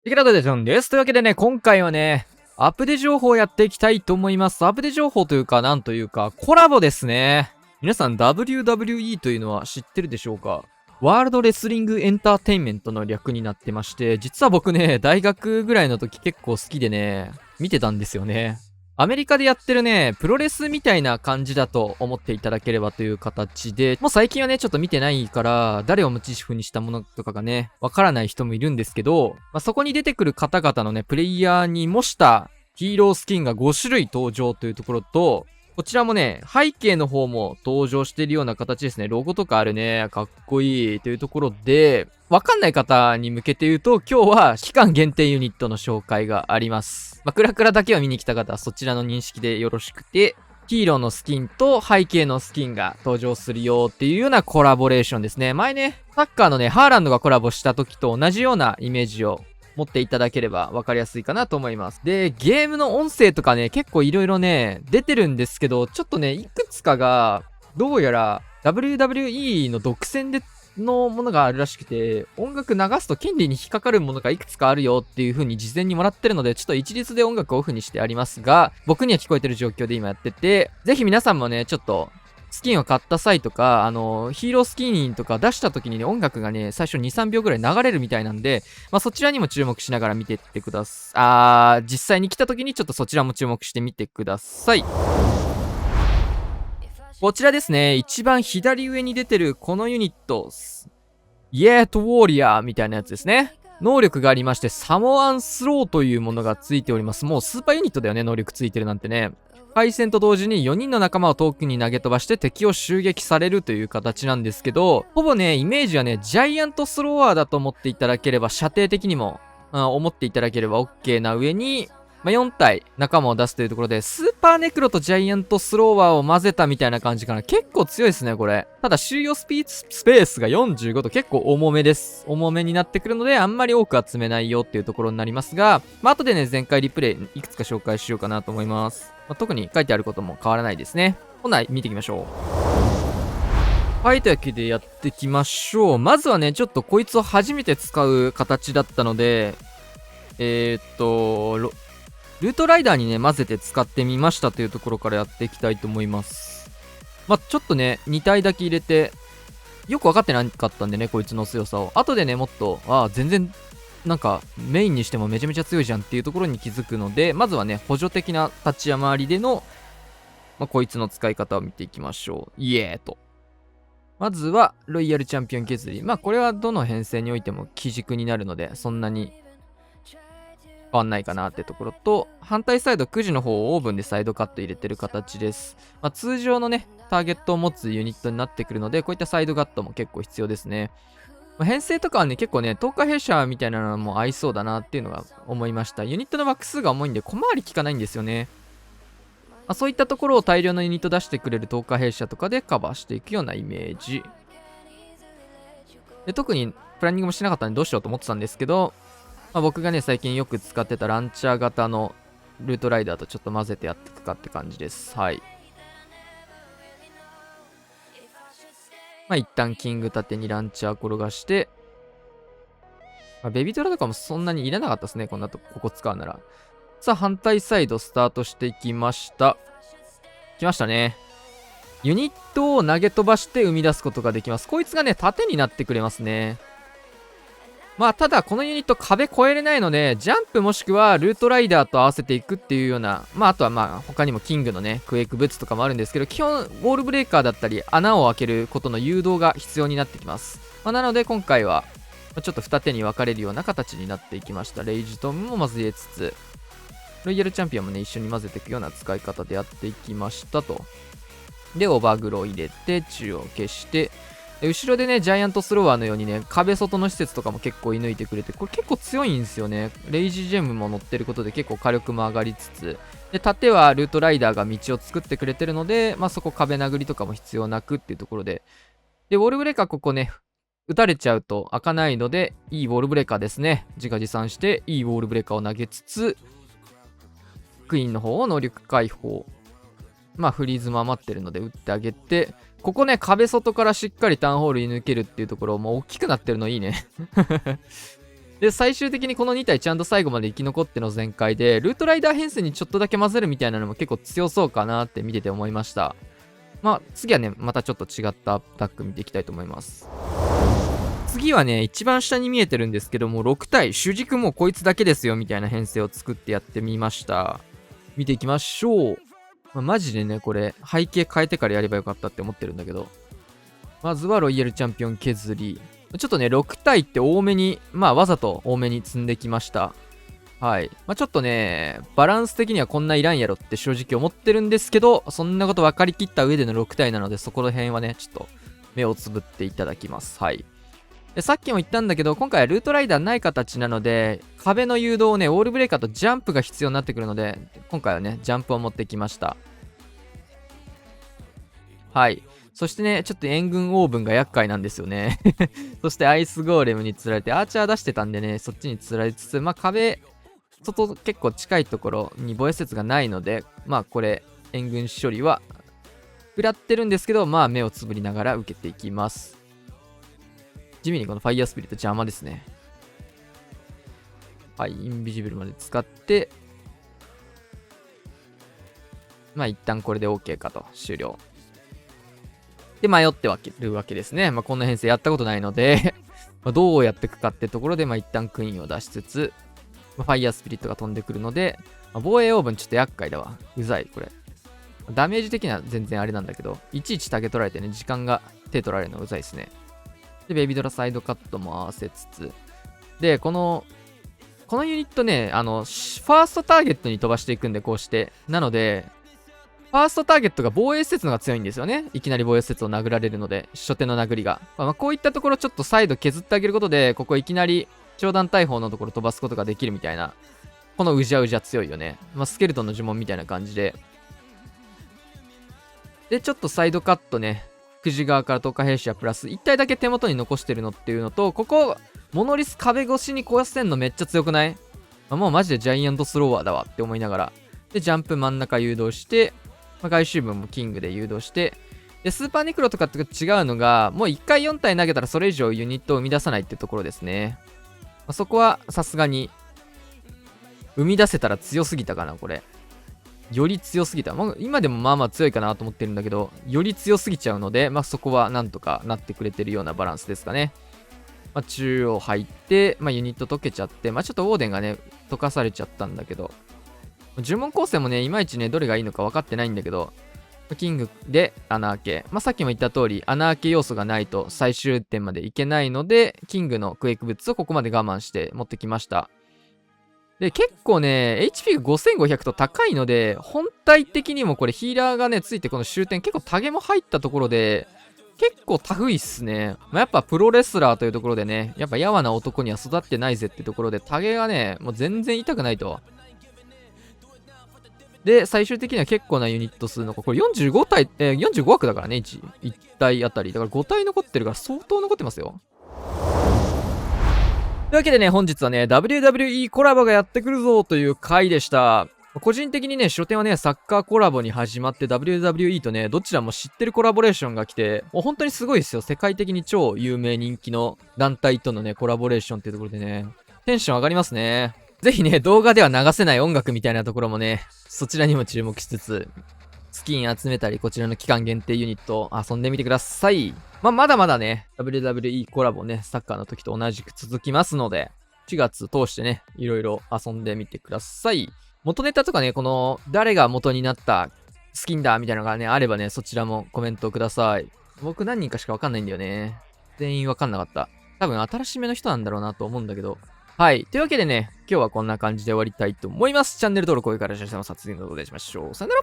池田でジョンです。というわけでね、今回はね、アップデート情報をやっていきたいと思います。アップデート情報というか、なんというか、コラボですね。皆さん WWE というのは知ってるでしょうか？ワールドレスリングエンターテインメントの略になってまして、実は僕ね、大学ぐらいの時結構好きでね、見てたんですよね。アメリカでやってるね、プロレスみたいな感じだと思っていただければという形で、もう最近はね、ちょっと見てないから、誰をモチーフにしたものとかがね、わからない人もいるんですけど、そこに出てくる方々のね、プレイヤーに模したヒーロースキンが5種類登場というところと、こちらもね、背景の方も登場しているような形ですね。ロゴとかあるね。かっこいいというところで、わかんない方に向けて言うと、今日は期間限定ユニットの紹介があります。クラクラだけを見に来た方はそちらの認識でよろしくて、ヒーローのスキンと背景のスキンが登場するよっていうようなコラボレーションですね。前ね、サッカーのね、ハーランドがコラボした時と同じようなイメージを持っていただければ分かりやすいかなと思います。で、ゲームの音声とかね、結構いろいろね、出てるんですけど、ちょっとね、いくつかが、どうやら WWE の独占でのものがあるらしくて、音楽流すと権利に引っかかるものがいくつかあるよっていう風に事前にもらってるので、ちょっと一律で音楽をオフにしてありますが、僕には聞こえてる状況で今やってて、ぜひ皆さんもね、ちょっとスキンを買った際とか、ヒーロースキンとか出した時にね、音楽がね、最初2、3秒ぐらい流れるみたいなんで、そちらにも注目しながら見ていってください。実際に来た時にちょっとそちらも注目してみてください。こちらですね、一番左上に出てるこのユニット、イエートウォーリアーみたいなやつですね。能力がありまして、サモアンスローというものがついております。もうスーパーユニットだよね、能力ついてるなんてね。対戦と同時に4人の仲間を遠くに投げ飛ばして敵を襲撃されるという形なんですけど、ほぼね、イメージはね、ジャイアントスロワーだと思っていただければ、射程的にも、思っていただければ OK な上に、4体仲間を出すというところで、スーパーネクロとジャイアントスローワーを混ぜたみたいな感じかな。結構強いですね、これ。ただ、収容スペースが45と結構重めです。重めになってくるので、あんまり多く集めないよっていうところになりますが、後でね、前回リプレイいくつか紹介しようかなと思います。特に書いてあることも変わらないですね。ほな、見ていきましょう。はい、というわけでやっていきましょう。まずはね、ちょっとこいつを初めて使う形だったので、ルートライダーにね、混ぜて使ってみましたというところからやっていきたいと思います。ちょっとね、2体だけ入れて、よく分かってなかったんでね、こいつの強さを。後でね、もっと、全然、なんか、メインにしてもめちゃめちゃ強いじゃんっていうところに気づくので、まずはね、補助的な立ち回りでの、こいつの使い方を見ていきましょう。イエーと。まずは、ロイヤルチャンピオン削り。これはどの編成においても基軸になるので、そんなに変わんないかなってところと、反対サイド9時の方をオーブンでサイドカット入れてる形です。通常のね、ターゲットを持つユニットになってくるので、こういったサイドカットも結構必要ですね。編成とかはね、結構ね、10日弊社みたいなのも合いそうだなっていうのが思いました。ユニットのバック数が重いんで、小回り効かないんですよね。そういったところを大量のユニット出してくれる10日弊社とかでカバーしていくようなイメージ。で、特にプランニングもしてなかったんでどうしようと思ってたんですけど、僕がね、最近よく使ってたランチャー型のルートライダーとちょっと混ぜてやっていくかって感じです。はい。一旦キング縦にランチャー転がして、ベビートラとかもそんなに入れなかったですね。こんなとここ使うなら。さあ、反対サイドスタートしていきました。来ましたね。ユニットを投げ飛ばして生み出すことができます。こいつがね、縦になってくれますね。ただこのユニット壁越えれないので、ジャンプもしくはルートライダーと合わせていくっていうような、あとは他にもキングのね、クエイクブーツとかもあるんですけど、基本ウォールブレーカーだったり穴を開けることの誘導が必要になってきます。なので今回は、ちょっと二手に分かれるような形になっていきました。レイジトムもまず入れつつ、ロイヤルチャンピオンもね、一緒に混ぜていくような使い方でやっていきましたと。で、オーバーグロー入れて、中央消して、後ろでね、ジャイアントスロワーのようにね、壁外の施設とかも結構射抜いてくれて、これ結構強いんですよね。レイジジェムも乗ってることで結構火力も上がりつつ、で、縦はルートライダーが道を作ってくれてるので、そこ壁殴りとかも必要なくっていうところで、で、ウォールブレーカーここね、撃たれちゃうと開かないので、いいウォールブレーカーですね。自画自賛して、いいウォールブレーカーを投げつつ、クイーンの方を能力解放。フリーズも余ってるので打ってあげて、ここね、壁外からしっかりターンホールに抜けるっていうところも大きくなってるのいいね。で、最終的にこの2体ちゃんと最後まで生き残っての全開で、ルートライダー編成にちょっとだけ混ぜるみたいなのも結構強そうかなって見てて思いました。まあ、次はね、またちょっと違ったアタック見ていきたいと思います。次はね、一番下に見えてるんですけども、6体、主軸もうこいつだけですよみたいな編成を作ってやってみました。見ていきましょう。マジでね、これ、背景変えてからやればよかったって思ってるんだけど。まずはロイヤルチャンピオン削り。ちょっとね、6体って多めに、わざと多めに積んできました。はい。ちょっとね、バランス的にはこんないらんやろって正直思ってるんですけど、そんなこと分かりきった上での6体なので、そこら辺はね、ちょっと目をつぶっていただきます。はい。で、さっきも言ったんだけど、今回はルートライダーない形なので、壁の誘導をね、ウォールブレーカーとジャンプが必要になってくるので、今回はね、ジャンプを持ってきました。はい。そしてね、ちょっと援軍オーブンが厄介なんですよね。そしてアイスゴーレムに釣られて、アーチャー出してたんでね、そっちに釣られつつ、壁、外結構近いところに防衛施設がないので、これ、援軍処理は、食らってるんですけど、目をつぶりながら受けていきます。地味にこのファイヤースピリット邪魔ですね。はい、インビジブルまで使って、一旦これで OK かと、終了。で、迷ってるわけですね。こんな編成やったことないのでどうやっていくかってところで、一旦クイーンを出しつつ、ファイヤースピリットが飛んでくるので、防衛オーブンちょっと厄介だわ。うざい、これ。ダメージ的には全然あれなんだけど、いちいちタゲ取られてね、時間が手取られるのうざいですね。で、ベイビードラサイドカットも合わせつつ、で、このユニットね、ファーストターゲットに飛ばしていくんで、こうして。なので、ファーストターゲットが防衛施設のが強いんですよね。いきなり防衛施設を殴られるので、初手の殴りが。こういったところちょっとサイド削ってあげることで、ここいきなり長弾大砲のところ飛ばすことができるみたいな。このうじゃうじゃ強いよね。スケルトンの呪文みたいな感じで。で、ちょっとサイドカットね。9時側から10日兵士はプラス1体だけ手元に残してるのっていうのと、ここ、モノリス壁越しに壊せんのめっちゃ強くない？もうマジでジャイアントスローワーだわって思いながら。で、ジャンプ真ん中誘導して、外周部もキングで誘導して、で、スーパーネクロとかと違うのが、もう1回4体投げたらそれ以上ユニットを生み出さないってところですね。そこはさすがに、生み出せたら強すぎたかな、これ。より強すぎた。今でもまあまあ強いかなと思ってるんだけど、より強すぎちゃうので、そこはなんとかなってくれてるようなバランスですかね。中央入って、ユニット溶けちゃって、ちょっとウォーデンがね、溶かされちゃったんだけど、呪文構成もね、いまいちね、どれがいいのか分かってないんだけど、キングで穴開け。さっきも言った通り、穴開け要素がないと最終点までいけないので、キングのクエイクブッツをここまで我慢して持ってきました。で、結構ね、HP が5500と高いので、本体的にもこれヒーラーがね、ついてこの終点結構タゲも入ったところで、結構タフいっすね。やっぱプロレスラーというところでね、やっぱやわな男には育ってないぜってところで、タゲがね、もう全然痛くないと。で、最終的には結構なユニット数の、これ45体、45枠だからね、1体あたり。だから5体残ってるから相当残ってますよ。というわけでね、本日はね、WWE コラボがやってくるぞという回でした。個人的にね、初手はね、サッカーコラボに始まって WWE とね、どちらも知ってるコラボレーションが来て、もう本当にすごいですよ。世界的に超有名人気の団体とのね、コラボレーションっていうところでね、テンション上がりますね。ぜひね、動画では流せない音楽みたいなところもね、そちらにも注目しつつ、スキン集めたり、こちらの期間限定ユニットを遊んでみてください。まだまだね、WWE コラボね、サッカーの時と同じく続きますので、4月通してね、いろいろ遊んでみてください。元ネタとかね、この、誰が元になったスキンだみたいなのがね、あればね、そちらもコメントください。僕何人かしかわかんないんだよね。全員わかんなかった。多分新しめの人なんだろうなと思うんだけど。はい。というわけでね、今日はこんな感じで終わりたいと思います。チャンネル登録、高評価、お願いします。次の動画でお会いしましょう。さよなら。